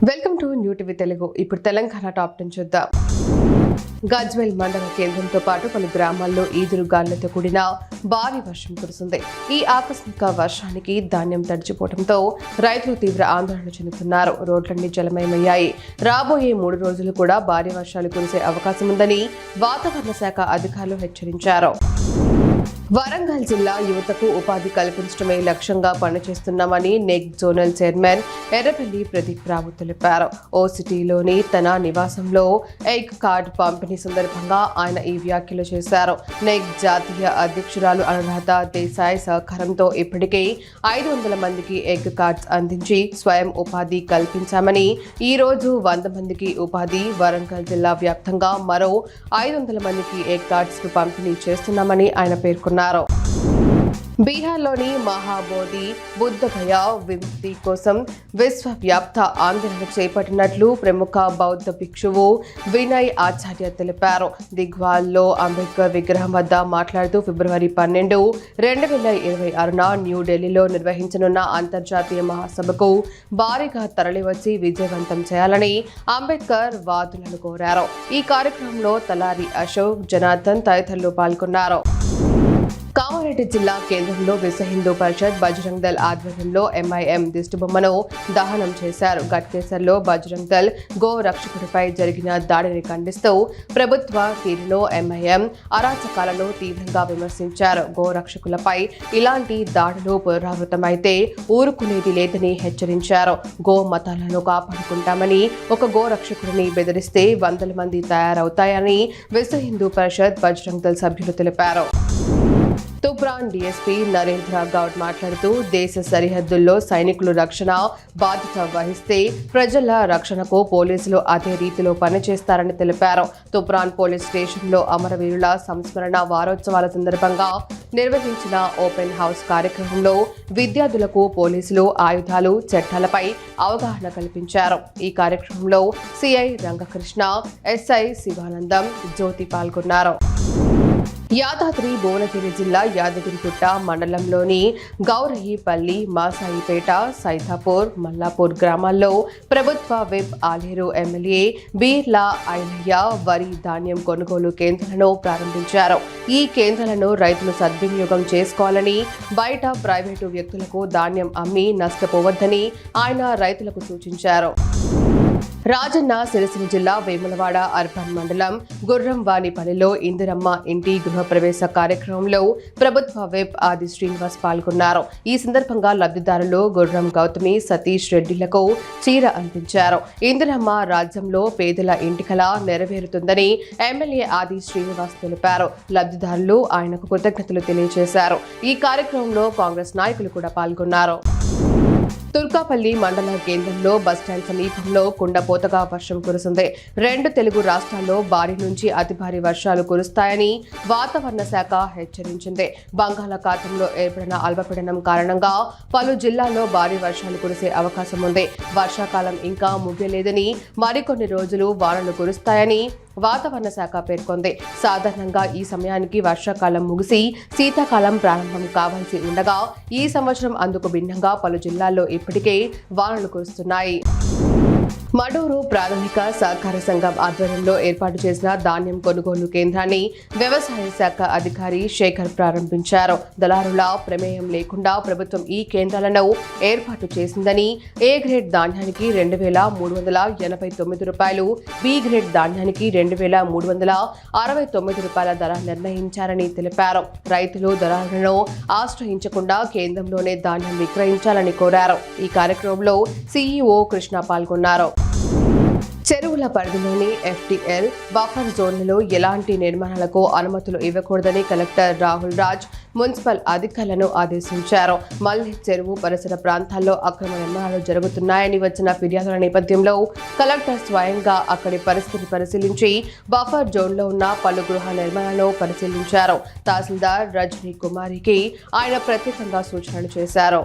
Welcome to new TV Telugu. ఇప్పుడు Telangana top 10 చూద్దాం. గజ్వేల్ మండల కేంద్రంతో పాటు పలు గ్రామాల్లో ఈదురుగాలులతో కూడిన భారీ వర్షం కురిసింది. ఈ ఆకస్మిక వర్షానికి ధాన్యం తడిచిపోవడంతో రైతులు తీవ్ర ఆందోళన చెందుతున్నారు. రోడ్లన్నీ జలమయమయ్యాయి. రాబోయే 3 రోజులు కూడా భారీ వర్షాలు కురిసే అవకాశం ఉందని వాతావరణ శాఖ అధికారులు హెచ్చరించారు. వరంగల్ జిల్లా యువతకు ఉపాధి కల్పించడమే లక్ష్యంగా పనిచేస్తున్నామని నెగ్ జోనల్ చైర్మన్ ఎర్రపల్లి ప్రదీప్ రావు తెలిపారు. ఓ సిటీలోని తన నివాసంలో ఎగ్ కార్డ్ పంపిణీ సందర్భంగా ఆయన ఈ వ్యాఖ్యలు చేశారు. నెగ్ జాతీయ అధ్యక్షురాలు అనురాధ దేశాయ్ సహకారంతో ఇప్పటికే 500 మందికి ఎగ్ కార్డ్స్ అందించి స్వయం ఉపాధి కల్పించామని, ఈ రోజు 100 మందికి ఉపాధి, వరంగల్ జిల్లా వ్యాప్తంగా మరో 500 మందికి ఎగ్ కార్డ్స్ ను పంపిణీ చేస్తున్నామని ఆయన పేర్కొన్నారు. బీహార్లోని మహాబోధి బుద్ధగయ విముక్తి కోసం విశ్వవ్యాప్త ఆందోళన చేపట్టినట్లు ప్రముఖ బౌద్ధ భిక్షువు వినయ్ ఆచార్య తెలిపారు. దిగ్వాల్లో అంబేద్కర్ విగ్రహం వద్ద మాట్లాడుతూ ఫిబ్రవరి 12, 2026న న్యూఢిల్లీలో నిర్వహించనున్న అంతర్జాతీయ మహాసభకు భారీగా తరలివచ్చి విజయవంతం చేయాలని అంబేద్కర్ వాదులను కోరారు. ఈ కార్యక్రమంలో తలారి అశోక్, జనార్దన్ తదితరులు పాల్గొన్నారు. కామారెడ్డి జిల్లా కేంద్రంలో విశ్వ హిందూ పరిషత్ బజరంగ్ దళ్ ఆధ్వర్యంలో ఎంఐఎం దిష్టిబొమ్మను దహనం చేశారు. గట్కేసర్లో బజరంగ్ దళ్ గో రక్షకుడిపై జరిగిన దాడిని ఖండిస్తూ ప్రభుత్వ తీరులో ఎంఐఎం అరాచకాలను తీవ్రంగా విమర్శించారు. గో రక్షకులపై ఇలాంటి దాడులు పునరావృతమైతే ఊరుకునేది లేదని హెచ్చరించారు. గో మతాలను కాపాడుకుంటామని ఒక గో రక్షకుడిని బెదిరిస్తే 100 మంది తయారవుతాయని విశ్వ హిందూ పరిషత్ బజరంగ్ దళ్ సభ్యులు తెలిపారు. తూప్రాన్ డీఎస్పీ నరేంద్ర గౌడ్ మాట్లాడుతూ దేశ సరిహద్దుల్లో సైనికులు రక్షణ బాధ్యత వహిస్తే ప్రజల రక్షణకు పోలీసులు అదే రీతిలో పనిచేస్తారని తెలిపారు. తూప్రాన్ పోలీస్ స్టేషన్లో అమరవీరుల సంస్మరణ వారోత్సవాల సందర్భంగా నిర్వహించిన ఓపెన్ హౌస్ కార్యక్రమంలో విద్యార్థులకు పోలీసులు ఆయుధాలు, చట్టాలపై అవగాహన కల్పించారు. ఈ కార్యక్రమంలో సిఐ రంగకృష్ణ, ఎస్ఐ శివానందం, జ్యోతి పాల్గొన్నారు. యాదాద్రి భువనగిరి జిల్లా యాదగిరిగుట్ట మండలంలోని గౌరహిపల్లి, మాసాయిపేట, సైతాపూర్, మల్లాపూర్ గ్రామాల్లో ప్రభుత్వ విప్ ఆలేరు ఎమ్మెల్యే బీర్లా ఐలయ్య వరి ధాన్యం కొనుగోలు కేంద్రాలను ప్రారంభించారు. ఈ కేంద్రాలను రైతులు సద్వినియోగం చేసుకోవాలని, బయట ప్రైవేటు వ్యక్తులకు ధాన్యం అమ్మి నష్టపోవద్దని ఆయన రైతులకు సూచించారు. రాజన్న సిరిసిల్ల జిల్లా వేములవాడ అర్బన్ మండలం గుర్రంవానిపల్లిలో ఇందిరమ్మ ఇంటి గృహప్రవేశ కార్యక్రమంలో ప్రభుత్వ విప్ ఆది శ్రీనివాస్ పాల్గొన్నారు. ఈ సందర్భంగా లబ్ధిదారులు గుర్రం గౌతమి, సతీష్ రెడ్డిలకు చీర అందించారు. ఇందిరమ్మ రాజ్యంలో పేదల ఇంటికల నెరవేరుతుందని ఎమ్మెల్యే ఆది శ్రీనివాస్ తెలిపారు. లబ్ధిదారులు ఆయనకు కృతజ్ఞతలు తెలియజేశారు. ఈ కార్యక్రమంలో కాంగ్రెస్ నాయకులు కూడా పాల్గొన్నారు. తుర్కాపల్లి మండల కేంద్రంలో బస్టాండ్ సమీపంలో కుండపోతగా వర్షం కురిసింది. 2 తెలుగు రాష్ట్రాల్లో భారీ నుంచి అతి భారీ వర్షాలు కురుస్తాయని వాతావరణ శాఖ హెచ్చరించింది. బంగాళాఖాతంలో ఏర్పడిన అల్పపీడనం కారణంగా పలు జిల్లాల్లో భారీ వర్షాలు కురిసే అవకాశం ఉంది. వర్షాకాలం ఇంకా ముగియలేదని, మరికొన్ని రోజులు వానలు కురుస్తాయని వాతావరణ శాఖ పేర్కొంది. సాధారణంగా ఈ సమయానికి వర్షాకాలం ముగిసి శీతాకాలం ప్రారంభం కావాల్సి ఉండగా ఈ సంవత్సరం అందుకు భిన్నంగా పలు జిల్లాల్లో ఇప్పటికే వానలు కురుస్తున్నాయి. మడూరు ప్రాథమిక సహకార సంఘం ఆధ్వర్యంలో ఏర్పాటు చేసిన ధాన్యం కొనుగోలు కేంద్రాన్ని వ్యవసాయ శాఖ అధికారి శేఖర్ ప్రారంభించారు. దళారుల ప్రమేయం లేకుండా ప్రభుత్వం ఈ కేంద్రాలను ఏర్పాటు చేసిందని, ఏ గ్రేడ్ ధాన్యానికి 2,389 రూపాయలు, బి గ్రేడ్ ధాన్యానికి 2,369 రూపాయల ధర నిర్ణయించారని తెలిపారు. రైతులు దళారులను ఆశ్రయించకుండా కేంద్రంలోనే ధాన్యం విక్రయించాలని కోరారు. ఈ కార్యక్రమంలో సీఈఓ కృష్ణ పాల్గొన్నారు. చెరువుల పరిధిలోని FTL బఫర్ జోన్లలో ఎలాంటి నిర్మాణాలకు అనుమతులు ఇవ్వకూడదని కలెక్టర్ రాహుల్ రాజ్ మున్సిపల్ అధికారులను ఆదేశించారు. మల్లి చెరువు పరిసర ప్రాంతాల్లో అక్రమ నిర్మాణాలు జరుగుతున్నాయని వచ్చిన ఫిర్యాదుల నేపథ్యంలో కలెక్టర్ స్వయంగా అక్కడి పరిస్థితిని పరిశీలించి బఫర్ జోన్లో ఉన్న పలు గృహ నిర్మాణాలను పరిశీలించారు. తహసీల్దార్ రజనీ కుమారికి ఆయన ప్రత్యేకంగా సూచనలు చేశారు.